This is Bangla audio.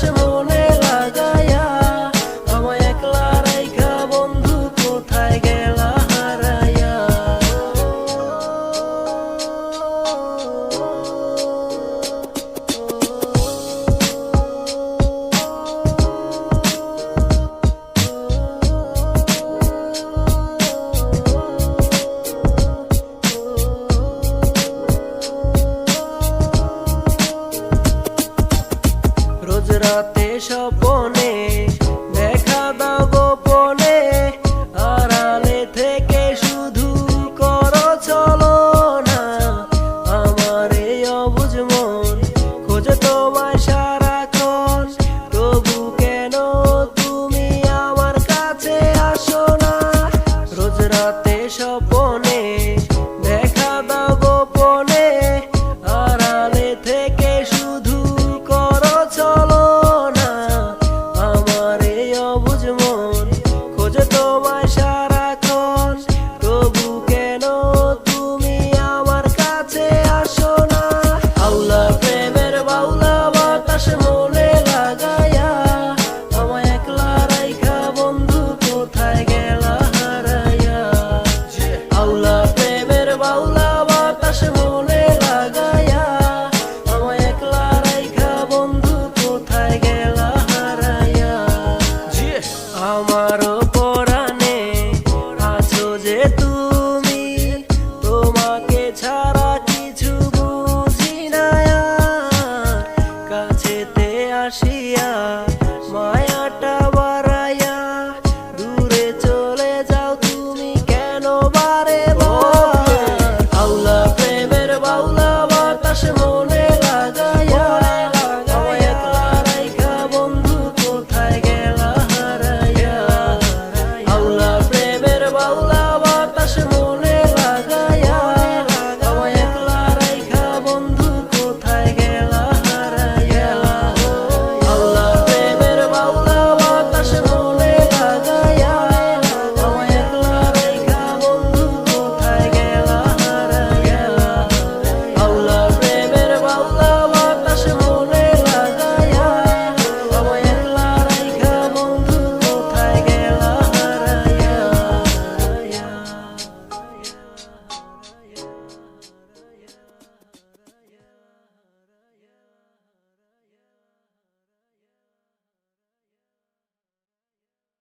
বাতাস মনে লাগায়া আমায় একলা রাইখা বন্ধু কোথায় গেলা হারাইয়া। রোজ রাতে স্বপনে দেখা দাও গোপনে, আড়ালে থেকে শুধু করো চলো না। আমার এই অবুঝ মন খোঁজে তোমায় সারাক্ষণ, তবু কেন তুমি আমার কাছে আসো না। রোজ রাতে স্বপনে দেখা দাও গোপনে, আড়ালে থেকে শুধু করো চলো না। আমার এই অবুঝ মন খোঁজে তোমায় সারাক্ষণ, তবু কেন তুমি আমার কাছে আসো না। আউলা প্রেমের বাউলা বাতাস মনে লাগায়া আমায় একলা রাইখা বন্ধু কোথায় গেলা হারাইয়া। আউলা প্রেমের বাউলা বাতাস মনে লাগায়া আমায় একলা রাইখা বন্ধু কোথায় গেলা হারাইয়া। আমারও পরাণে আছো যে তুমি, তোমাকে ছাড়া কিছু বুঝি না আর। কাছেতে আসি